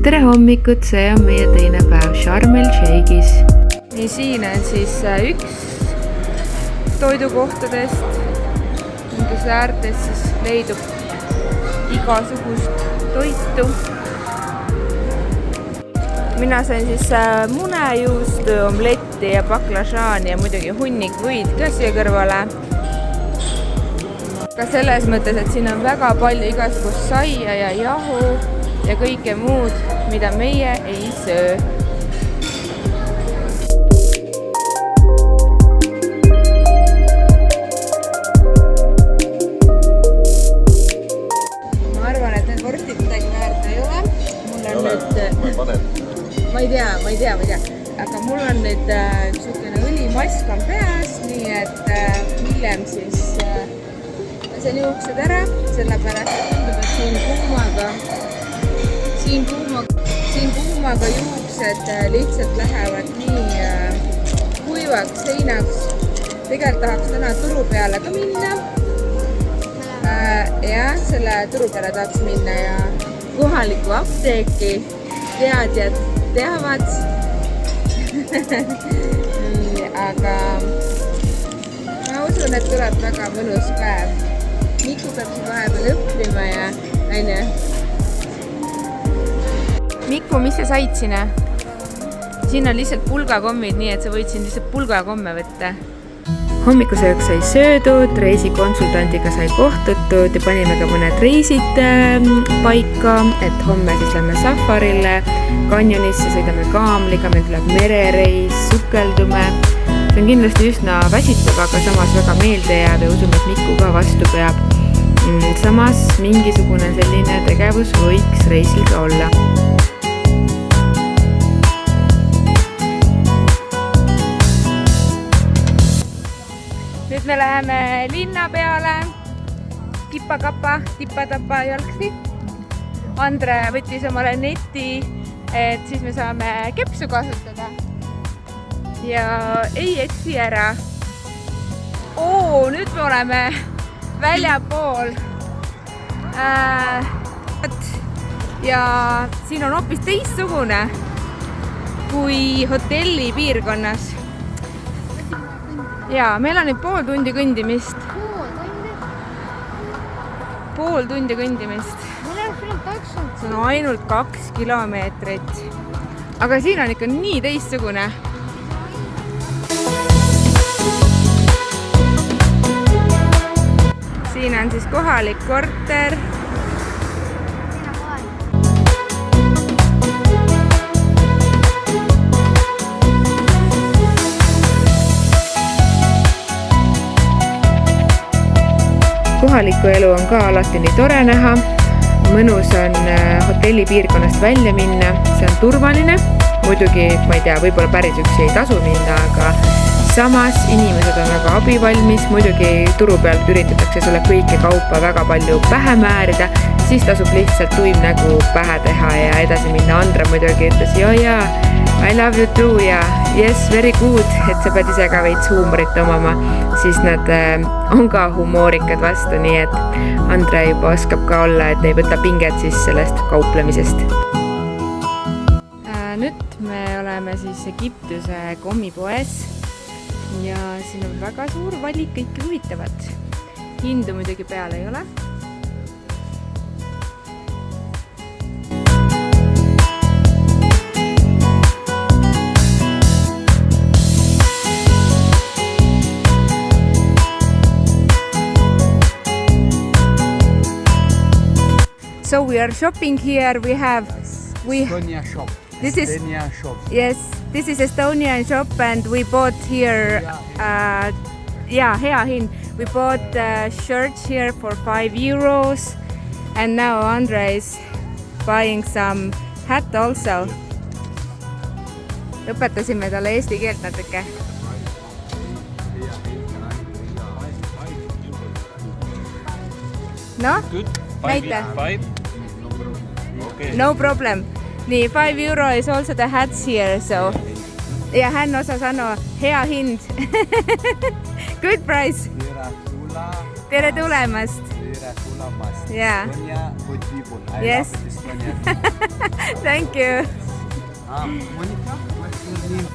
tere hommikut, see on meie teine päev Sharm el Sheikhis. Nii, siin on siis üks toidukohtadest, mingi äärtes siis leidub igasugust toitu. Mina sain siis munejuustu, omletti ja baklažaani ja muidugi hunnik võid ka siia kõrvale. Ka selles mõttes, et siin on väga palju igasugust saia ja jahu ja kõike muud, mida meie ei söö. Ma arvan, et need vorstid midagi väärt ei ole. Mul on nüüd... Ma ei tea. Aga mul on nüüd niisugune õlimask on peas, nii et hiljem siis lasen juuksed ära, sellepärast et tundub, et siin kuumaga juuksed lihtsalt lähevad nii kuivaks seinaks. Tegelikult tahaks täna turu peale ka minna. Ja selle turu peale tahaks minna ja kohaliku apteeki teadjad teavad. Aga ma usun, et tuleb väga mõnus päev. Miku peab siin vahepeal õppima ja aine. Miku, mis sa said sinna? Siin on lihtsalt pulgakommid, nii et sa võid siin lihtsalt pulgakomme võtta. Hommikusööks sai söödud, reisikonsultandiga sai kohtutud ja panime ka mõned reisid paika, et homme siis lähme safarille, kanjonisse, sõidame kaamliga, meil tuleb merereis, sukeldume. See on kindlasti üsna väsitav, aga samas väga meelde jääb ja usume, et Miku ka vastu peab. Samas mingisugune selline tegevus võiks reisil ka olla. Nüüd me läheme linna peale, kippa-kappa, tippa-tappa jalgsi. Andre võttis omale neti, et siis me saame kepsu kasutada. Ja ei eksi ära. Nüüd me oleme väljapool. Ja siin on hoopis teistsugune kui hotelli piirkonnas. Ja meil on nüüd pool tundi kõndimist. Pool tundi kõndimist. See on ainult 2 kilomeetrit. Aga siin on ikka nii teistsugune. Siin on siis kohalik korter. Kohalikku elu on ka alati nii tore näha. Mõnus on hotelli piirkonnast välja minna. See on turvaline. Muidugi, ma ei tea, võib-olla päris üksi ei tasu minna, aga samas inimesed on väga abivalmis. Muidugi turu peal üritatakse sulle kõike kaupa väga palju pähe määrida. Siis tasub lihtsalt tuim nägu pähe teha ja edasi minna. Andre muidugi ütles, jaa, I love you too ja yes, very good, et sa pead ise ka veits huumorit omama. Siis nad on ka humoorikad vastu, nii et Andre juba oskab ka olla, et ei võta pinget siis sellest kauplemisest. Nüüd me oleme siis Egiptuse kommipoes ja siin on väga suur valik, kõik huvitavad. Hindu muidugi peal ei ole. So we are shopping here. We have Estonia shop. This is Estonia shop. Yes, this is Estonian shop and we bought here hea hind. We bought shirts here for €5 and now Andre is buying some hat also. Õpetasime talle eesti keelt natuke. No? Näite. Okay. No problem. Nii, €5 is also the hats here, so. Ja hän osas anoa, hea hind. Good price. Tere tulemast. beautiful lammas. Yeah. Estonia, good people. I Yes. love Estonia. Thank you. Monika, what's your name?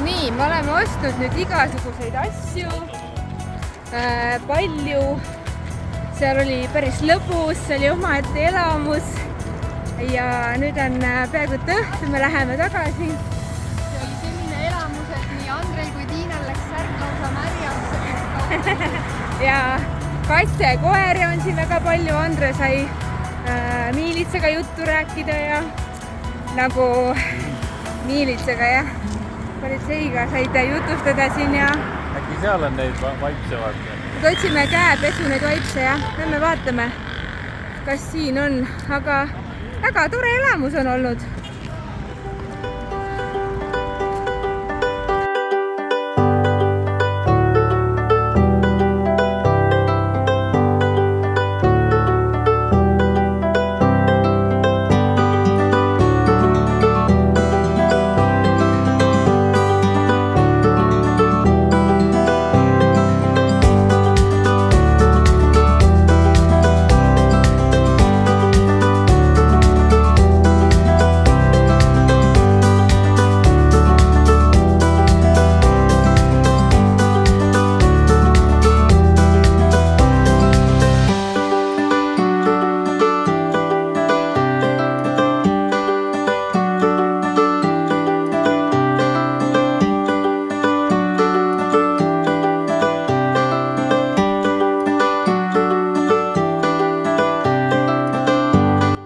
Nii, me oleme ostnud nüüd igasuguseid asju. Palju. Seal oli päris lõbus, see oli omaette elamus. Ja nüüd on peaaegu õhtu, me läheme tagasi. See oli selline elamus, et nii Andrei kui Tiinal läks särk lausa märjaks. Ja kasse ja koeri on siin väga palju. Andre sai Miilitsaga juttu rääkida ja nagu Miilitsaga ja politseiga said jutustada siin ja Äkki seal on neid vaipsevad? nüüd otsime käepesu neid vaipse ja lähme vaatame, kas siin on, aga väga tore elamus on olnud.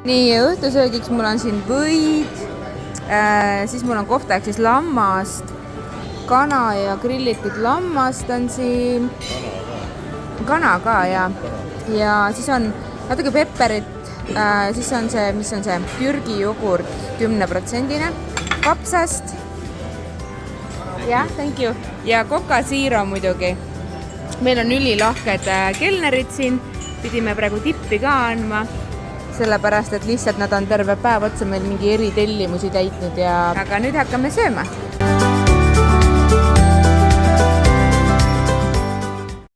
Nii, õhtusöögiks mul on siin võid, siis mul on kohta siis lammast, kana ja grillitud lammast on siin, kana ka ja siis on natuke pepperit, siis on see, mis on see, Türgi jogurt 10%, kapsast, jah, thank you, ja kokasiiro muidugi. Meil on ülilahked kelnerid siin, pidime praegu tippi ka andma. Sellepärast, et lihtsalt nad on terve päev otsa meil mingi eritellimusi täitnud ja aga nüüd hakkame sööma.